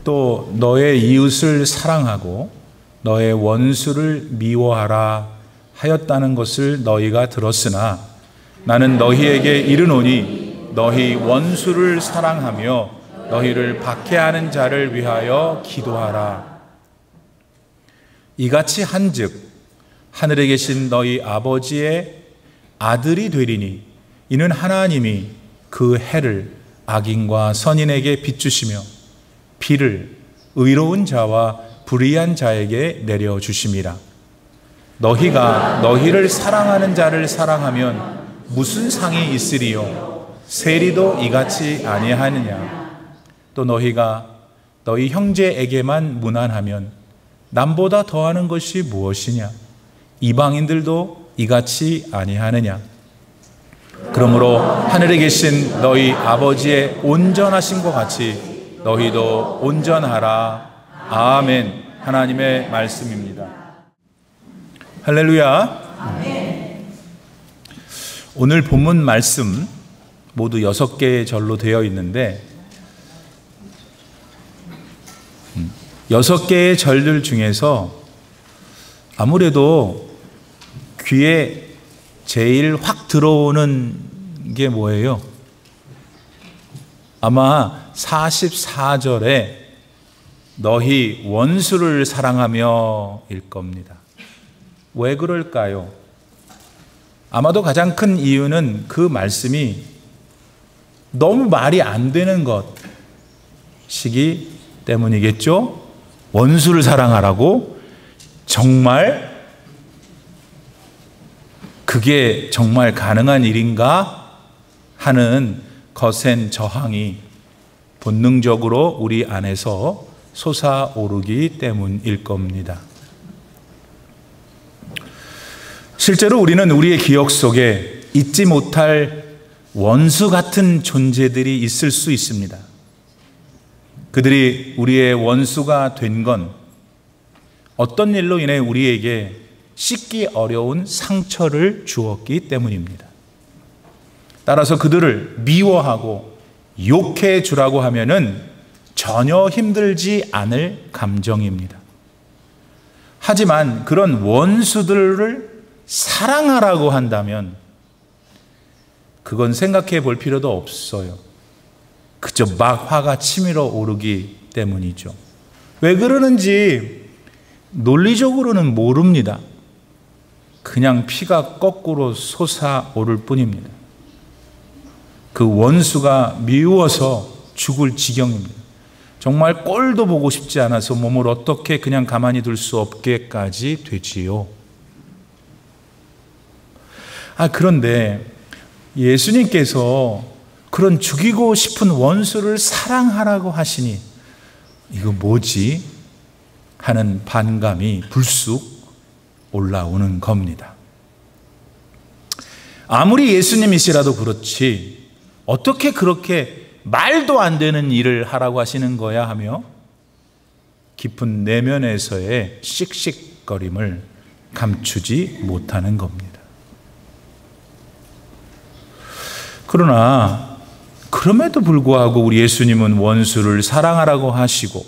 또 너의 이웃을 사랑하고 너의 원수를 미워하라 하였다는 것을 너희가 들었으나 나는 너희에게 이르노니 너희 원수를 사랑하며 너희를 박해하는 자를 위하여 기도하라. 이같이 한즉 하늘에 계신 너희 아버지의 아들이 되리니 이는 하나님이 그 해를 악인과 선인에게 비추시며 비를 의로운 자와 불의한 자에게 내려주심이라. 너희가 너희를 사랑하는 자를 사랑하면 무슨 상이 있으리요? 세리도 이같이 아니하느냐? 또 너희가 너희 형제에게만 무난하면 남보다 더하는 것이 무엇이냐? 이방인들도 이같이 아니하느냐? 그러므로 하늘에 계신 너희 아버지의 온전하심과 같이 너희도 온전하라. 아멘. 하나님의 말씀입니다. 할렐루야. 아멘. 오늘 본문 말씀 모두 6개의 절로 되어 있는데 6개의 절들 중에서 아무래도 귀에 제일 확 들어오는 게 뭐예요? 아마 44절에 너희 원수를 사랑하며 일 겁니다. 왜 그럴까요? 아마도 가장 큰 이유는 그 말씀이 너무 말이 안 되는 것이기 때문이겠죠? 원수를 사랑하라고? 정말? 그게 정말 가능한 일인가? 하는 거센 저항이 본능적으로 우리 안에서 솟아오르기 때문일 겁니다. 실제로 우리는 우리의 기억 속에 잊지 못할 원수 같은 존재들이 있을 수 있습니다. 그들이 우리의 원수가 된 건 어떤 일로 인해 우리에게 씻기 어려운 상처를 주었기 때문입니다. 따라서 그들을 미워하고 욕해 주라고 하면은 전혀 힘들지 않을 감정입니다. 하지만 그런 원수들을 사랑하라고 한다면 그건 생각해 볼 필요도 없어요. 그저 막 화가 치밀어 오르기 때문이죠. 왜 그러는지 논리적으로는 모릅니다. 그냥 피가 거꾸로 솟아오를 뿐입니다. 그 원수가 미워서 죽을 지경입니다. 정말 꼴도 보고 싶지 않아서 몸을 어떻게 그냥 가만히 둘 수 없게까지 되지요. 그런데 예수님께서 그런 죽이고 싶은 원수를 사랑하라고 하시니 이거 뭐지? 하는 반감이 불쑥 올라오는 겁니다. 아무리 예수님이시라도 그렇지 어떻게 그렇게 말도 안 되는 일을 하라고 하시는 거야 하며 깊은 내면에서의 씩씩거림을 감추지 못하는 겁니다. 그러나 그럼에도 불구하고 우리 예수님은 원수를 사랑하라고 하시고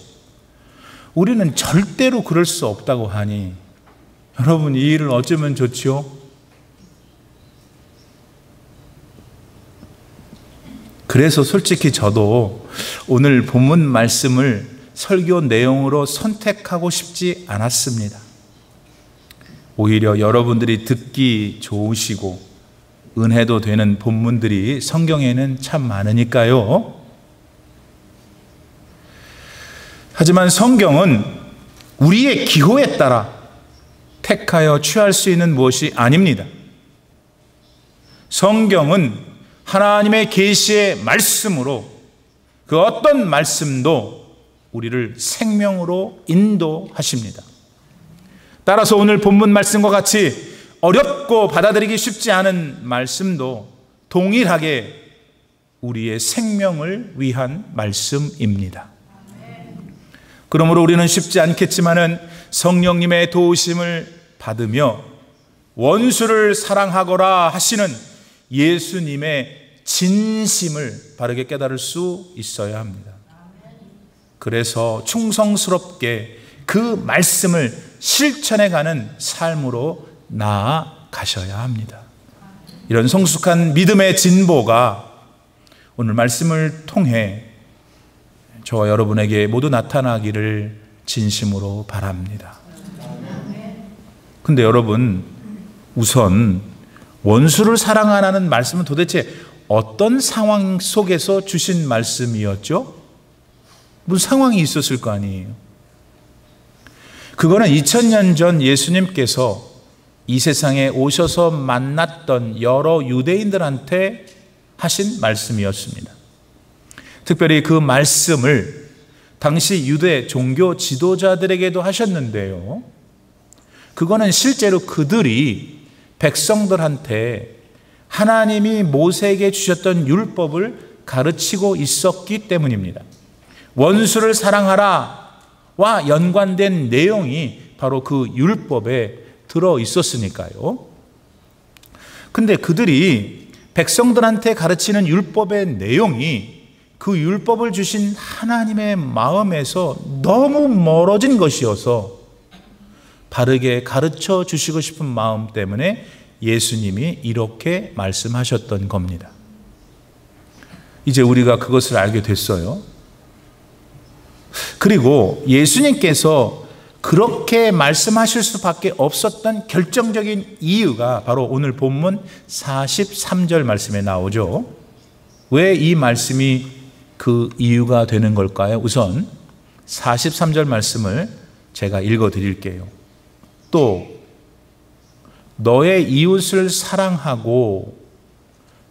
우리는 절대로 그럴 수 없다고 하니 여러분 이 일을 어쩌면 좋지요? 그래서 솔직히 저도 오늘 본문 말씀을 설교 내용으로 선택하고 싶지 않았습니다. 오히려 여러분들이 듣기 좋으시고 은혜도 되는 본문들이 성경에는 참 많으니까요. 하지만 성경은 우리의 기호에 따라 택하여 취할 수 있는 무엇이 아닙니다. 성경은 하나님의 계시의 말씀으로 그 어떤 말씀도 우리를 생명으로 인도하십니다. 따라서 오늘 본문 말씀과 같이 어렵고 받아들이기 쉽지 않은 말씀도 동일하게 우리의 생명을 위한 말씀입니다. 그러므로 우리는 쉽지 않겠지만은 성령님의 도우심을 받으며 원수를 사랑하거라 하시는 예수님의 진심을 바르게 깨달을 수 있어야 합니다. 그래서 충성스럽게 그 말씀을 실천해가는 삶으로 나아가셔야 합니다. 이런 성숙한 믿음의 진보가 오늘 말씀을 통해 저와 여러분에게 모두 나타나기를 진심으로 바랍니다. 근데 여러분, 우선 원수를 사랑하라는 말씀은 도대체 어떤 상황 속에서 주신 말씀이었죠? 무슨 상황이 있었을 거 아니에요? 그거는 2000년 전 예수님께서 이 세상에 오셔서 만났던 여러 유대인들한테 하신 말씀이었습니다. 특별히 그 말씀을 당시 유대 종교 지도자들에게도 하셨는데요. 그거는 실제로 그들이 백성들한테 하나님이 모세에게 주셨던 율법을 가르치고 있었기 때문입니다. 원수를 사랑하라와 연관된 내용이 바로 그 율법에 들어 있었으니까요. 근데 그들이 백성들한테 가르치는 율법의 내용이 그 율법을 주신 하나님의 마음에서 너무 멀어진 것이어서 바르게 가르쳐 주시고 싶은 마음 때문에 예수님이 이렇게 말씀하셨던 겁니다. 이제 우리가 그것을 알게 됐어요. 그리고 예수님께서 그렇게 말씀하실 수밖에 없었던 결정적인 이유가 바로 오늘 본문 43절 말씀에 나오죠. 왜 이 말씀이 그 이유가 되는 걸까요? 우선 43절 말씀을 제가 읽어 드릴게요. 또 너의 이웃을 사랑하고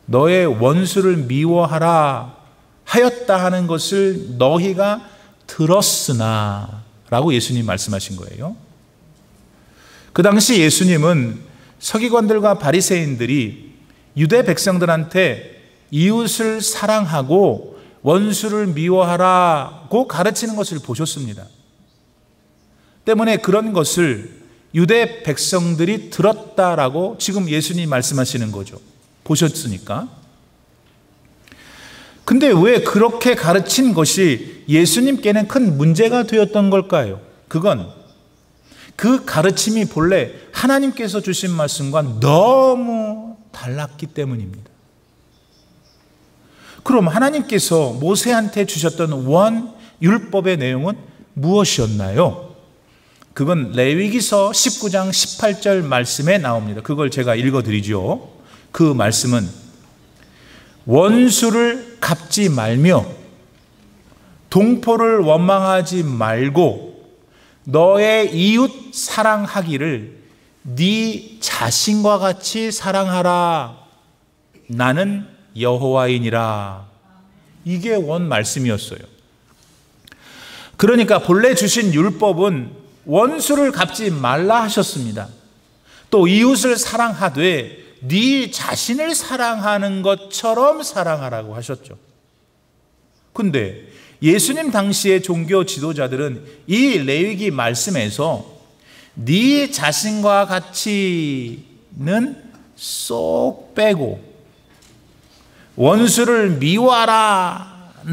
너의 원수를 미워하라 하였다 하는 것을 너희가 들었으나 라고 예수님 말씀하신 거예요. 그 당시 예수님은 서기관들과 바리새인들이 유대 백성들한테 이웃을 사랑하고 원수를 미워하라고 가르치는 것을 보셨습니다. 때문에 그런 것을 유대 백성들이 들었다라고 지금 예수님이 말씀하시는 거죠. 보셨으니까. 근데 왜 그렇게 가르친 것이 예수님께는 큰 문제가 되었던 걸까요? 그건 그 가르침이 본래 하나님께서 주신 말씀과 너무 달랐기 때문입니다. 그럼 하나님께서 모세한테 주셨던 율법의 내용은 무엇이었나요? 그건 레위기서 19장 18절 말씀에 나옵니다. 그걸 제가 읽어드리죠. 그 말씀은 원수를 갚지 말며 동포를 원망하지 말고 너의 이웃 사랑하기를 네 자신과 같이 사랑하라. 나는 여호와이니라. 이게 원 말씀이었어요. 그러니까 본래 주신 율법은 원수를 갚지 말라 하셨습니다. 또 이웃을 사랑하되 네 자신을 사랑하는 것처럼 사랑하라고 하셨죠. 근데 예수님 당시의 종교 지도자들은 이 레위기 말씀에서 네 자신과 같이는 쏙 빼고 원수를 미워하라는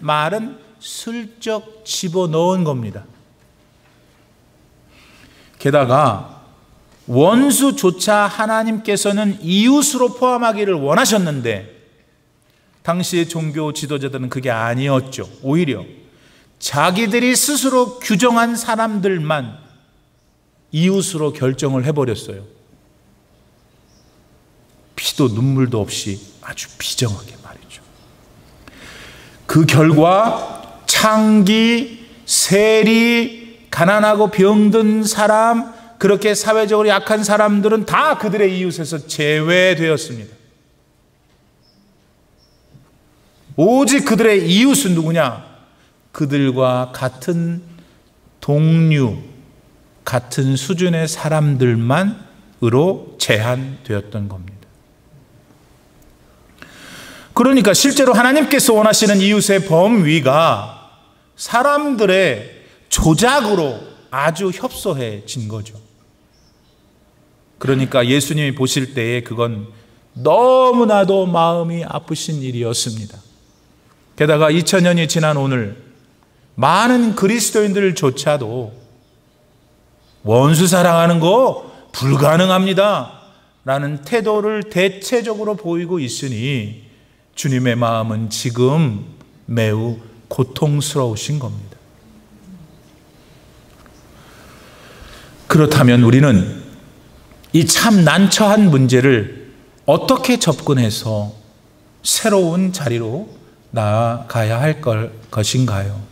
말은 슬쩍 집어넣은 겁니다. 게다가 원수조차 하나님께서는 이웃으로 포함하기를 원하셨는데 당시의 종교 지도자들은 그게 아니었죠. 오히려 자기들이 스스로 규정한 사람들만 이웃으로 결정을 해버렸어요. 피도 눈물도 없이 아주 비정하게 말이죠. 그 결과 창기, 세리, 가난하고 병든 사람, 그렇게 사회적으로 약한 사람들은 다 그들의 이웃에서 제외되었습니다. 오직 그들의 이웃은 누구냐? 그들과 같은 동류, 같은 수준의 사람들만으로 제한되었던 겁니다. 그러니까 실제로 하나님께서 원하시는 이웃의 범위가 사람들의 조작으로 아주 협소해진 거죠. 그러니까 예수님이 보실 때에 그건 너무나도 마음이 아프신 일이었습니다. 게다가 2000년이 지난 오늘 많은 그리스도인들조차도 원수 사랑하는 거 불가능합니다 라는 태도를 대체적으로 보이고 있으니 주님의 마음은 지금 매우 고통스러우신 겁니다. 그렇다면 우리는 이 참 난처한 문제를 어떻게 접근해서 새로운 자리로 나아가야 할 것인가요?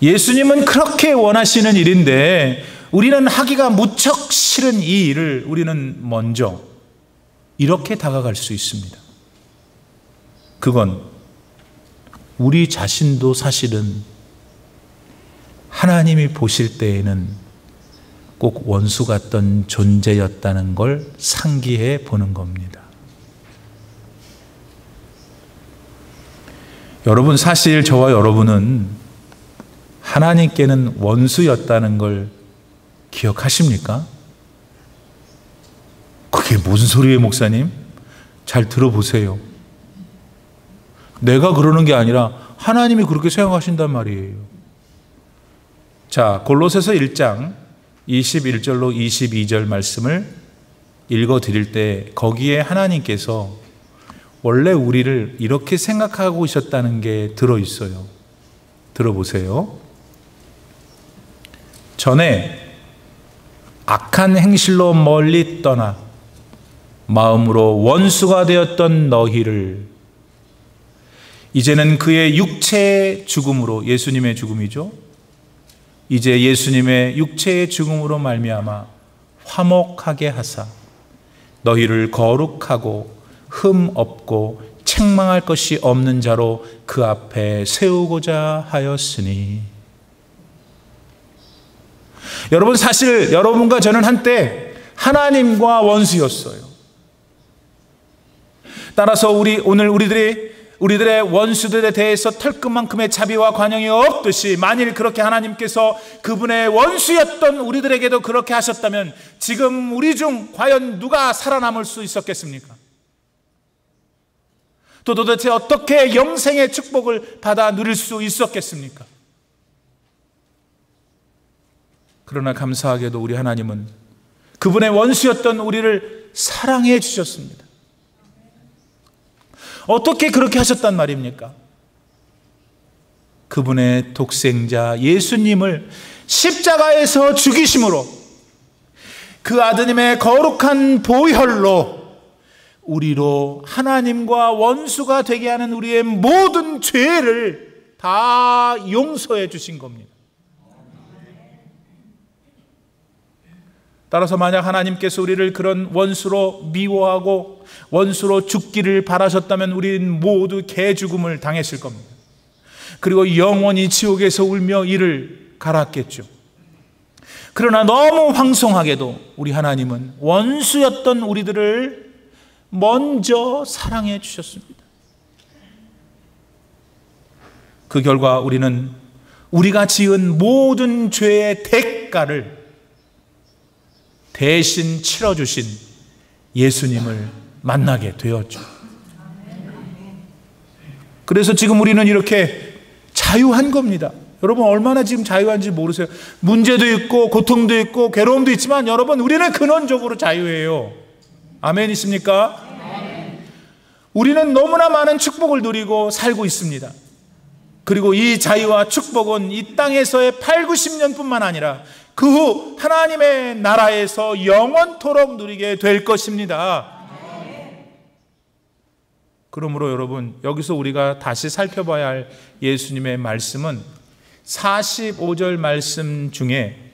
예수님은 그렇게 원하시는 일인데 우리는 하기가 무척 싫은 이 일을 우리는 먼저 이렇게 다가갈 수 있습니다. 그건 우리 자신도 사실은 하나님이 보실 때에는 꼭 원수 같던 존재였다는 걸 상기해 보는 겁니다. 여러분, 사실 저와 여러분은 하나님께는 원수였다는 걸 기억하십니까? 그게 무슨 소리예요, 목사님? 잘 들어보세요. 내가 그러는 게 아니라 하나님이 그렇게 생각하신단 말이에요. 자, 골로새서 1장 21절로 22절 말씀을 읽어드릴 때 거기에 하나님께서 원래 우리를 이렇게 생각하고 있었다는 게 들어있어요. 들어보세요. 전에 악한 행실로 멀리 떠나 마음으로 원수가 되었던 너희를 이제는 그의 육체의 죽음으로, 예수님의 죽음이죠. 이제 예수님의 육체의 죽음으로 말미암아 화목하게 하사 너희를 거룩하고 흠 없고 책망할 것이 없는 자로 그 앞에 세우고자 하였으니. 여러분, 사실 여러분과 저는 한때 하나님과 원수였어요. 따라서 오늘 우리들의 원수들에 대해서 털끝만큼의 자비와 관용이 없듯이 만일 그렇게 하나님께서 그분의 원수였던 우리들에게도 그렇게 하셨다면 지금 우리 중 과연 누가 살아남을 수 있었겠습니까? 또 도대체 어떻게 영생의 축복을 받아 누릴 수 있었겠습니까? 그러나 감사하게도 우리 하나님은 그분의 원수였던 우리를 사랑해 주셨습니다. 어떻게 그렇게 하셨단 말입니까? 그분의 독생자 예수님을 십자가에서 죽이심으로 그 아드님의 거룩한 보혈로 우리로 하나님과 원수가 되게 하는 우리의 모든 죄를 다 용서해 주신 겁니다. 따라서 만약 하나님께서 우리를 그런 원수로 미워하고 원수로 죽기를 바라셨다면 우리는 모두 개죽음을 당했을 겁니다. 그리고 영원히 지옥에서 울며 이를 갈았겠죠. 그러나 너무 황송하게도 우리 하나님은 원수였던 우리들을 먼저 사랑해 주셨습니다. 그 결과 우리는 우리가 지은 모든 죄의 대가를 대신 치러주신 예수님을 만나게 되었죠. 그래서 지금 우리는 이렇게 자유한 겁니다. 여러분, 얼마나 지금 자유한지 모르세요. 문제도 있고 고통도 있고 괴로움도 있지만 여러분, 우리는 근원적으로 자유해요. 아멘 있습니까? 우리는 너무나 많은 축복을 누리고 살고 있습니다. 그리고 이 자유와 축복은 이 땅에서의 80-90년뿐만 아니라 그 후 하나님의 나라에서 영원토록 누리게 될 것입니다. 그러므로 여러분, 여기서 우리가 다시 살펴봐야 할 예수님의 말씀은 45절 말씀 중에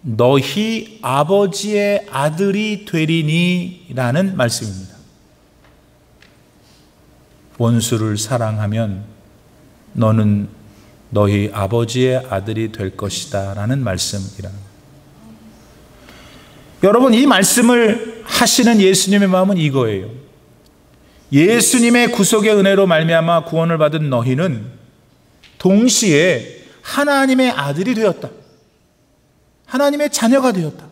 너희 아버지의 아들이 되리니 라는 말씀입니다. 원수를 사랑하면 너는 너희 아버지의 아들이 될 것이다 라는 말씀이라. 여러분, 이 말씀을 하시는 예수님의 마음은 이거예요. 예수님의 구속의 은혜로 말미암아 구원을 받은 너희는 동시에 하나님의 아들이 되었다. 하나님의 자녀가 되었다.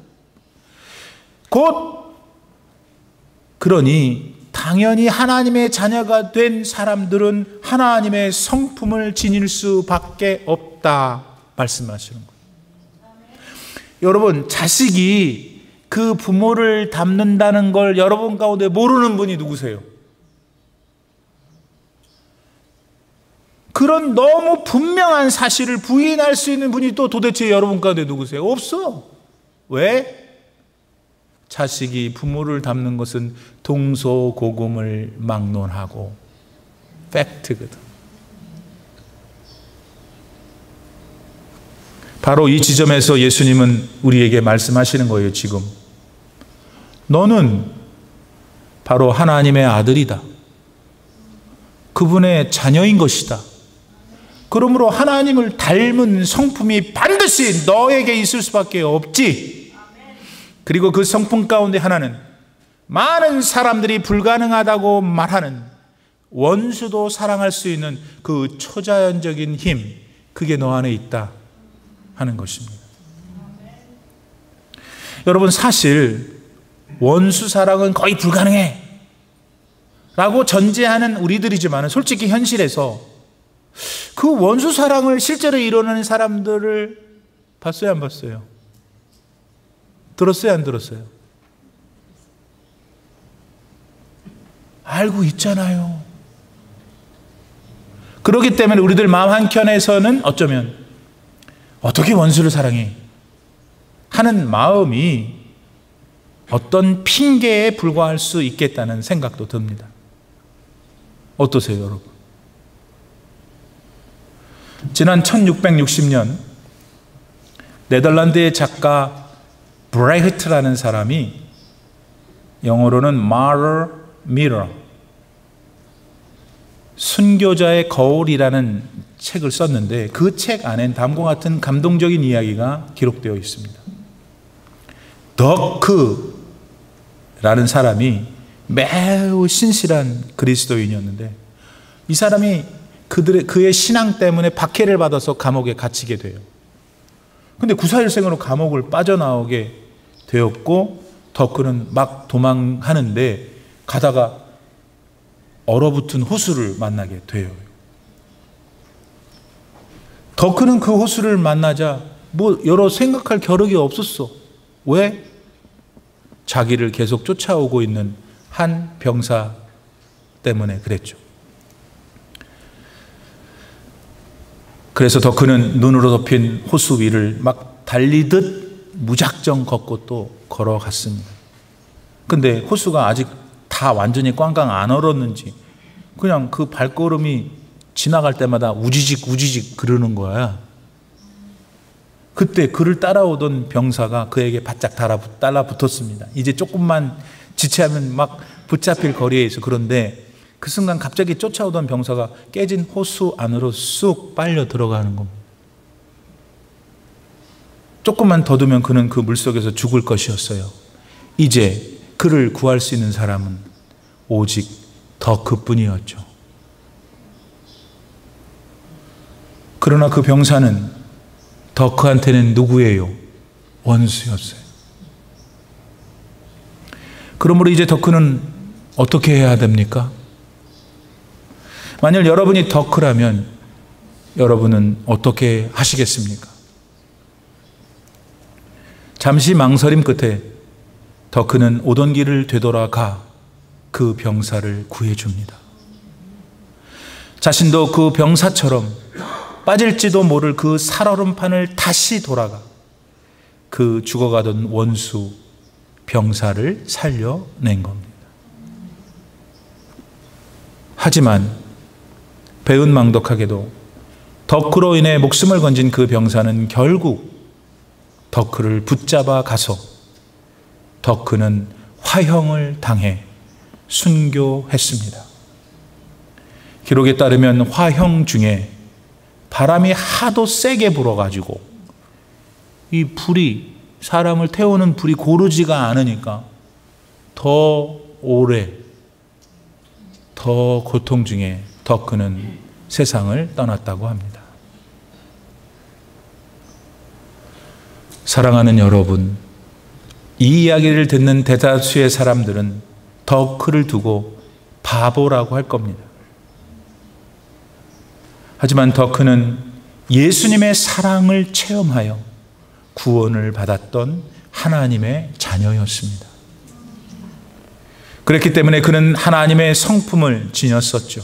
곧 그러니 당연히 하나님의 자녀가 된 사람들은 하나님의 성품을 지닐 수밖에 없다 말씀하시는 거예요. 여러분, 자식이 그 부모를 닮는다는 걸 여러분 가운데 모르는 분이 누구세요? 그런 너무 분명한 사실을 부인할 수 있는 분이 또 도대체 여러분 가운데 누구세요? 없어. 왜? 자식이 부모를 닮는 것은 동서고금을 막론하고 팩트거든. 바로 이 지점에서 예수님은 우리에게 말씀하시는 거예요. 지금 너는 바로 하나님의 아들이다. 그분의 자녀인 것이다. 그러므로 하나님을 닮은 성품이 반드시 너에게 있을 수밖에 없지. 그리고 그 성품 가운데 하나는 많은 사람들이 불가능하다고 말하는 원수도 사랑할 수 있는 그 초자연적인 힘, 그게 너 안에 있다 하는 것입니다. 여러분, 사실 원수 사랑은 거의 불가능해 라고 전제하는 우리들이지만 솔직히 현실에서 그 원수 사랑을 실제로 이루는 사람들을 봤어요, 안 봤어요? 들었어요, 안 들었어요? 알고 있잖아요. 그렇기 때문에 우리들 마음 한켠에서는 어쩌면 어떻게 원수를 사랑해? 하는 마음이 어떤 핑계에 불과할 수 있겠다는 생각도 듭니다. 어떠세요, 여러분? 지난 1660년 네덜란드의 작가 브레히트라는 사람이, 영어로는 Martyr Mirror, 순교자의 거울이라는 책을 썼는데 그 책 안엔 다음과 같은 감동적인 이야기가 기록되어 있습니다. 더크라는 사람이 매우 신실한 그리스도인이었는데 이 사람이 그의 신앙 때문에 박해를 받아서 감옥에 갇히게 돼요. 근데 구사일생으로 감옥을 빠져나오게 되었고 더크는 막 도망하는데 가다가 얼어붙은 호수를 만나게 돼요. 더크는 그 호수를 만나자 뭐 여러 생각할 겨를이 없었어. 왜? 자기를 계속 쫓아오고 있는 한 병사 때문에 그랬죠. 그래서 더크는 눈으로 덮인 호수 위를 막 달리듯 무작정 걷고 또 걸어갔습니다. 근데 호수가 아직 다 완전히 꽝꽝 안 얼었는지 그냥 그 발걸음이 지나갈 때마다 우지직 우지직 그러는 거야. 그때 그를 따라오던 병사가 그에게 바짝 달라붙었습니다. 이제 조금만 지체하면 막 붙잡힐 거리에 있어. 그런데 그 순간 갑자기 쫓아오던 병사가 깨진 호수 안으로 쑥 빨려 들어가는 겁니다. 조금만 더 두면 그는 그 물속에서 죽을 것이었어요. 이제 그를 구할 수 있는 사람은 오직 더 그뿐이었죠. 그러나 그 병사는 더크한테는 누구예요? 원수였어요. 그러므로 이제 더크는 어떻게 해야 됩니까? 만약 여러분이 더크라면 여러분은 어떻게 하시겠습니까? 잠시 망설임 끝에 더크는 오던 길을 되돌아가 그 병사를 구해줍니다. 자신도 그 병사처럼 빠질지도 모를 그 살얼음판을 다시 돌아가 그 죽어가던 원수 병사를 살려낸 겁니다. 하지만 배은망덕하게도 더크로 인해 목숨을 건진 그 병사는 결국 더크를 붙잡아 가서 더크는 화형을 당해 순교했습니다. 기록에 따르면 화형 중에 바람이 하도 세게 불어가지고 이 불이, 사람을 태우는 불이 고르지가 않으니까 더 오래, 더 고통 중에 더크는 세상을 떠났다고 합니다. 사랑하는 여러분, 이 이야기를 듣는 대다수의 사람들은 더크를 두고 바보라고 할 겁니다. 하지만 더 그는 예수님의 사랑을 체험하여 구원을 받았던 하나님의 자녀였습니다. 그렇기 때문에 그는 하나님의 성품을 지녔었죠.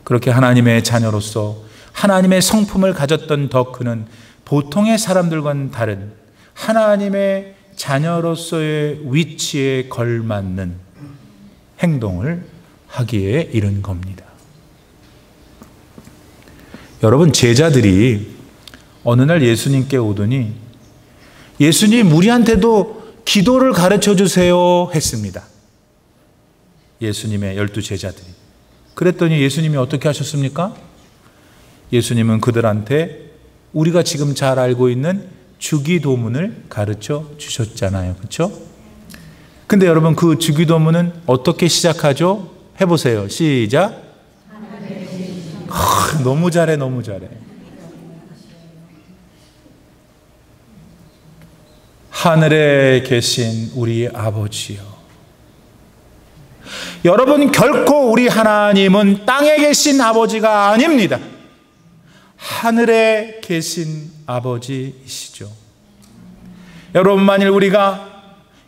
그렇게 하나님의 자녀로서 하나님의 성품을 가졌던 더 그는 보통의 사람들과는 다른 하나님의 자녀로서의 위치에 걸맞는 행동을 하기에 이른 겁니다. 여러분, 제자들이 어느 날 예수님께 오더니 예수님, 우리한테도 기도를 가르쳐 주세요 했습니다. 예수님의 12 제자들이. 그랬더니 예수님이 어떻게 하셨습니까? 예수님은 그들한테 우리가 지금 잘 알고 있는 주기도문을 가르쳐 주셨잖아요. 그렇죠? 근데 여러분, 그 주기도문은 어떻게 시작하죠? 해보세요. 시작. 너무 잘해, 너무 잘해. 하늘에 계신 우리 아버지요. 여러분, 결코 우리 하나님은 땅에 계신 아버지가 아닙니다. 하늘에 계신 아버지이시죠. 여러분, 만일 우리가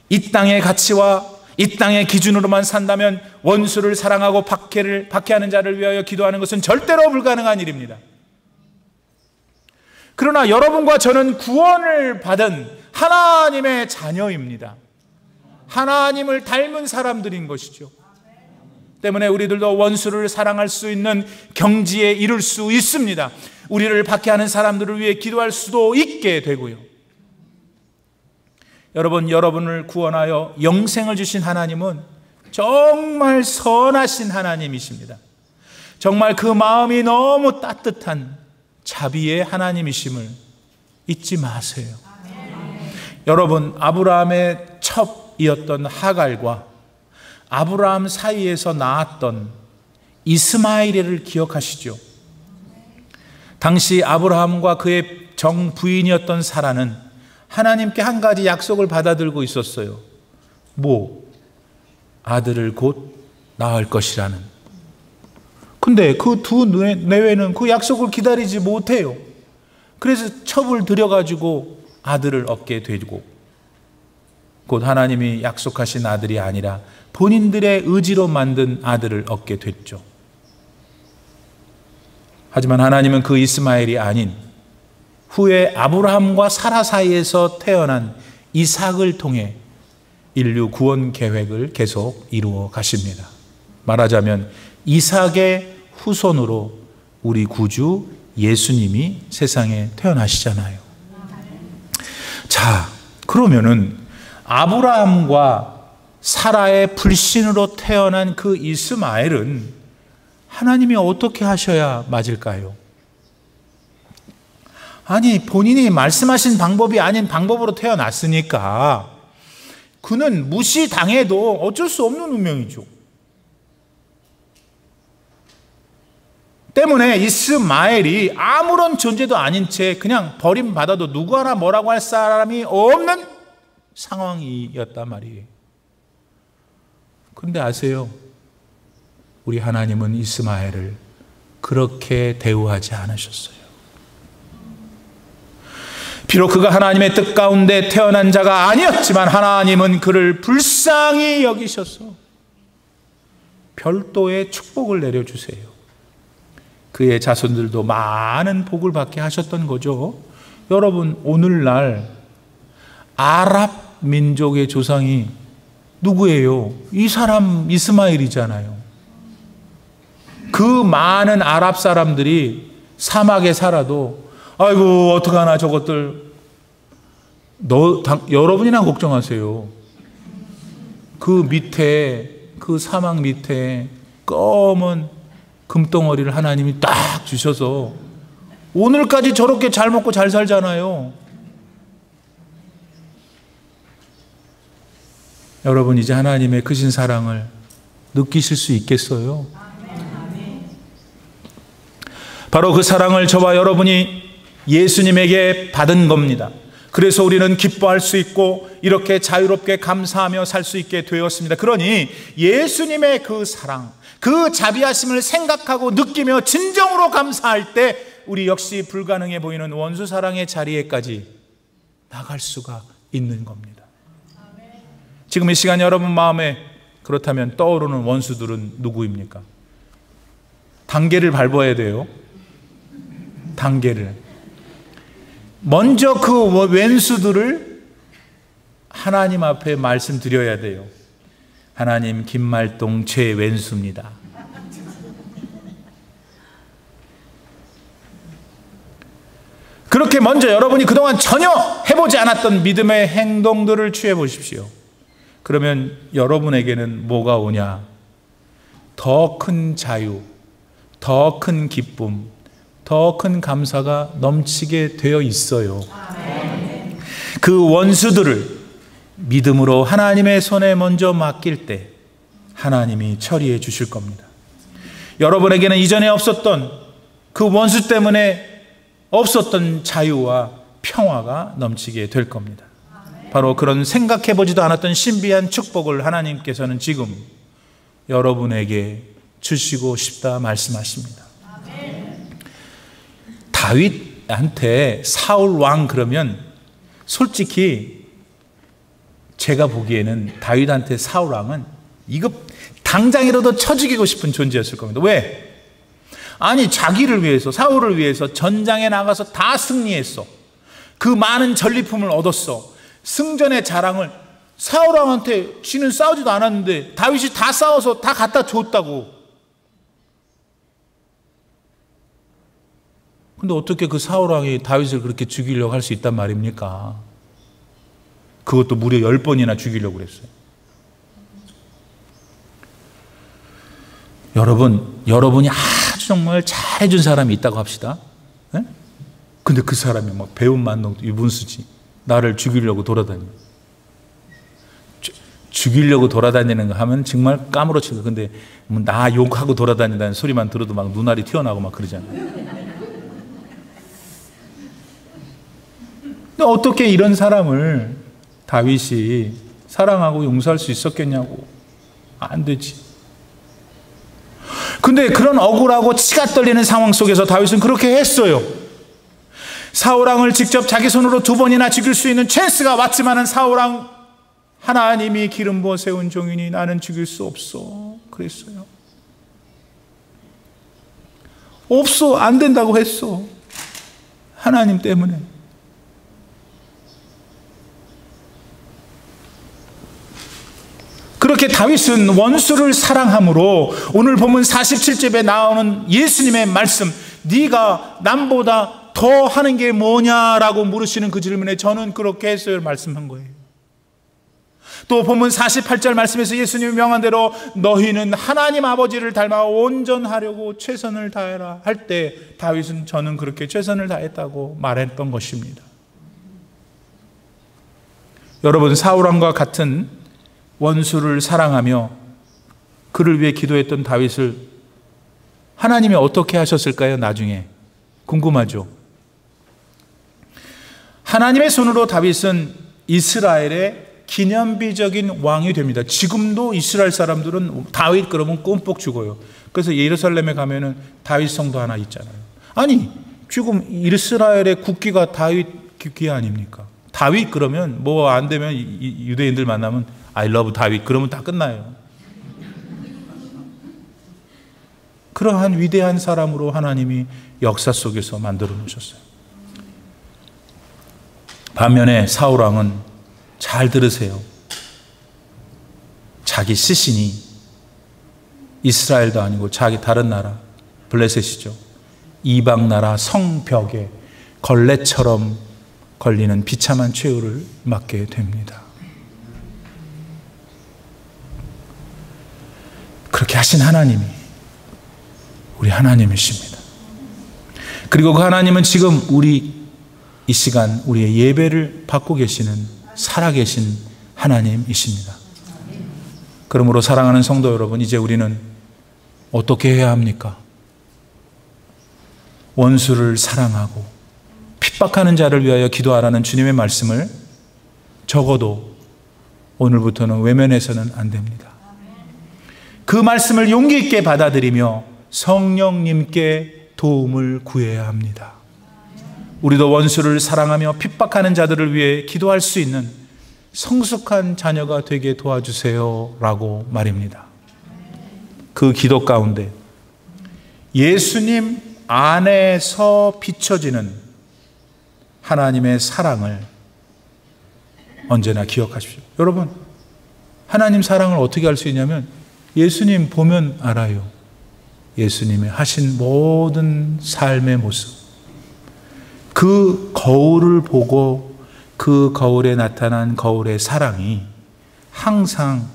이 땅의 가치와 이 땅의 기준으로만 산다면 원수를 사랑하고 박해하는 자를 위하여 기도하는 것은 절대로 불가능한 일입니다. 그러나 여러분과 저는 구원을 받은 하나님의 자녀입니다. 하나님을 닮은 사람들인 것이죠. 때문에 우리들도 원수를 사랑할 수 있는 경지에 이를 수 있습니다. 우리를 박해하는 사람들을 위해 기도할 수도 있게 되고요. 여러분, 여러분을 구원하여 영생을 주신 하나님은 정말 선하신 하나님이십니다. 정말 그 마음이 너무 따뜻한 자비의 하나님이심을 잊지 마세요. 여러분, 아브라함의 첩이었던 하갈과 아브라함 사이에서 낳았던 이스마엘을 기억하시죠? 당시 아브라함과 그의 정부인이었던 사라는 하나님께 한 가지 약속을 받아들고 있었어요. 아들을 곧 낳을 것이라는. 근데 그 두 내외는 그 약속을 기다리지 못해요. 그래서 첩을 들여가지고 아들을 얻게 되고, 곧 하나님이 약속하신 아들이 아니라 본인들의 의지로 만든 아들을 얻게 됐죠. 하지만 하나님은 그 이스마엘이 아닌 후에 아브라함과 사라 사이에서 태어난 이삭을 통해 인류 구원 계획을 계속 이루어 가십니다. 말하자면 이삭의 후손으로 우리 구주 예수님이 세상에 태어나시잖아요. 자, 그러면은 아브라함과 사라의 불신으로 태어난 그 이스마엘은 하나님이 어떻게 하셔야 맞을까요? 아니, 본인이 말씀하신 방법이 아닌 방법으로 태어났으니까 그는 무시당해도 어쩔 수 없는 운명이죠. 때문에 이스마엘이 아무런 존재도 아닌 채 그냥 버림받아도 누구 하나 뭐라고 할 사람이 없는 상황이었단 말이에요. 그런데 아세요? 우리 하나님은 이스마엘을 그렇게 대우하지 않으셨어요. 비록 그가 하나님의 뜻 가운데 태어난 자가 아니었지만 하나님은 그를 불쌍히 여기셔서 별도의 축복을 내려주세요. 그의 자손들도 많은 복을 받게 하셨던 거죠. 여러분, 오늘날 아랍 민족의 조상이 누구예요? 이 사람 이스마엘이잖아요. 그 많은 아랍 사람들이 사막에 살아도 아이고 어떡하나 저것들, 여러분이나 걱정하세요. 그 밑에, 그 사막 밑에 검은 금덩어리를 하나님이 딱 주셔서 오늘까지 저렇게 잘 먹고 잘 살잖아요. 여러분, 이제 하나님의 크신 사랑을 느끼실 수 있겠어요? 바로 그 사랑을 저와 여러분이 예수님에게 받은 겁니다. 그래서 우리는 기뻐할 수 있고 이렇게 자유롭게 감사하며 살 수 있게 되었습니다. 그러니 예수님의 그 사랑, 그 자비하심을 생각하고 느끼며 진정으로 감사할 때 우리 역시 불가능해 보이는 원수 사랑의 자리에까지 나갈 수가 있는 겁니다. 지금 이 시간 여러분 마음에 그렇다면 떠오르는 원수들은 누구입니까? 단계를 밟아야 돼요. 단계를. 먼저 그 왼수들을 하나님 앞에 말씀드려야 돼요. 하나님, 김말동 제 왼수입니다. 그렇게 먼저 여러분이 그동안 전혀 해보지 않았던 믿음의 행동들을 취해 보십시오. 그러면 여러분에게는 뭐가 오냐? 더 큰 자유, 더 큰 기쁨, 더 큰 감사가 넘치게 되어 있어요. 그 원수들을 믿음으로 하나님의 손에 먼저 맡길 때 하나님이 처리해 주실 겁니다. 여러분에게는 이전에 없었던 그 원수 때문에 없었던 자유와 평화가 넘치게 될 겁니다. 바로 그런 생각해보지도 않았던 신비한 축복을 하나님께서는 지금 여러분에게 주시고 싶다 말씀하십니다. 다윗한테 사울 왕 그러면 솔직히 제가 보기에는 다윗한테 사울 왕은 이거 당장이라도 쳐 죽이고 싶은 존재였을 겁니다. 왜? 아니 자기를 위해서, 사울을 위해서 전장에 나가서 다 승리했어. 그 많은 전리품을 얻었어. 승전의 자랑을 사울 왕한테 지는 싸우지도 않았는데 다윗이 다 싸워서 다 갖다 줬다고. 근데 어떻게 그 사울 왕이 다윗을 그렇게 죽이려고 할 수 있단 말입니까? 그것도 무려 10번이나 죽이려고 그랬어요. 여러분이 아주 정말 잘해준 사람이 있다고 합시다. 네? 근데 그 사람이 막 배운 만능 유분수지. 나를 죽이려고 돌아다녀. 죽이려고 돌아다니는 거 하면 정말 까무러치고. 근데 뭐 나 욕하고 돌아다닌다는 소리만 들어도 막 눈알이 튀어나오고 막 그러잖아요. 근데 어떻게 이런 사람을 다윗이 사랑하고 용서할 수 있었겠냐고. 안 되지. 근데 그런 억울하고 치가 떨리는 상황 속에서 다윗은 그렇게 했어요. 사울왕을 직접 자기 손으로 2번이나 죽일 수 있는 찬스가 왔지만은 사울왕 하나님이 기름 부어 세운 종이니 나는 죽일 수 없어 그랬어요. 없어, 안 된다고 했어. 하나님 때문에. 그렇게 다윗은 원수를 사랑함으로 오늘 본문 47절에 나오는 예수님의 말씀, 네가 남보다 더 하는 게 뭐냐라고 물으시는 그 질문에 저는 그렇게 했어요 말씀한 거예요. 또 본문 48절 말씀에서 예수님이 명한 대로 너희는 하나님 아버지를 닮아 온전하려고 최선을 다해라 할 때 다윗은 저는 그렇게 최선을 다했다고 말했던 것입니다. 여러분, 사울왕과 같은 원수를 사랑하며 그를 위해 기도했던 다윗을 하나님이 어떻게 하셨을까요? 나중에 궁금하죠. 하나님의 손으로 다윗은 이스라엘의 기념비적인 왕이 됩니다. 지금도 이스라엘 사람들은 다윗 그러면 끔뻑 죽어요. 그래서 예루살렘에 가면은 다윗 성도 하나 있잖아요. 아니 지금 이스라엘의 국기가 다윗 국기 아닙니까? 다윗 그러면 뭐 안 되면 유대인들 만나면 I love 다윗 그러면 다 끝나요. 그러한 위대한 사람으로 하나님이 역사 속에서 만들어 놓으셨어요. 반면에 사울왕은 잘 들으세요. 자기 시신이 이스라엘도 아니고 자기 다른 나라 블레셋이죠. 이방 나라 성벽에 걸레처럼 걸리는 비참한 최후를 맞게 됩니다. 그렇게 하신 하나님이 우리 하나님이십니다. 그리고 그 하나님은 지금 우리 이 시간 우리의 예배를 받고 계시는 살아계신 하나님이십니다. 그러므로 사랑하는 성도 여러분, 이제 우리는 어떻게 해야 합니까? 원수를 사랑하고 핍박하는 자를 위하여 기도하라는 주님의 말씀을 적어도 오늘부터는 외면해서는 안 됩니다. 그 말씀을 용기 있게 받아들이며 성령님께 도움을 구해야 합니다. 우리도 원수를 사랑하며 핍박하는 자들을 위해 기도할 수 있는 성숙한 자녀가 되게 도와주세요 라고 말입니다. 그 기도 가운데 예수님 안에서 비춰지는 하나님의 사랑을 언제나 기억하십시오. 여러분, 하나님 사랑을 어떻게 알 수 있냐면 예수님 보면 알아요. 예수님의 하신 모든 삶의 모습, 그 거울을 보고 그 거울에 나타난 거울의 사랑이 항상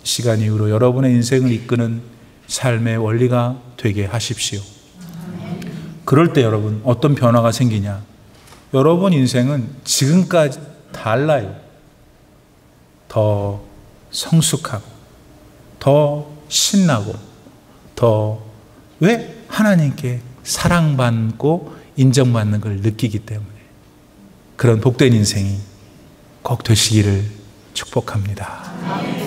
시간 이후로 여러분의 인생을 이끄는 삶의 원리가 되게 하십시오. 그럴 때 여러분 어떤 변화가 생기냐? 여러분 인생은 지금까지 달라요. 더 성숙하고 더 신나고 더 왜? 하나님께 사랑받고 인정받는 걸 느끼기 때문에 그런 복된 인생이 꼭 되시기를 축복합니다.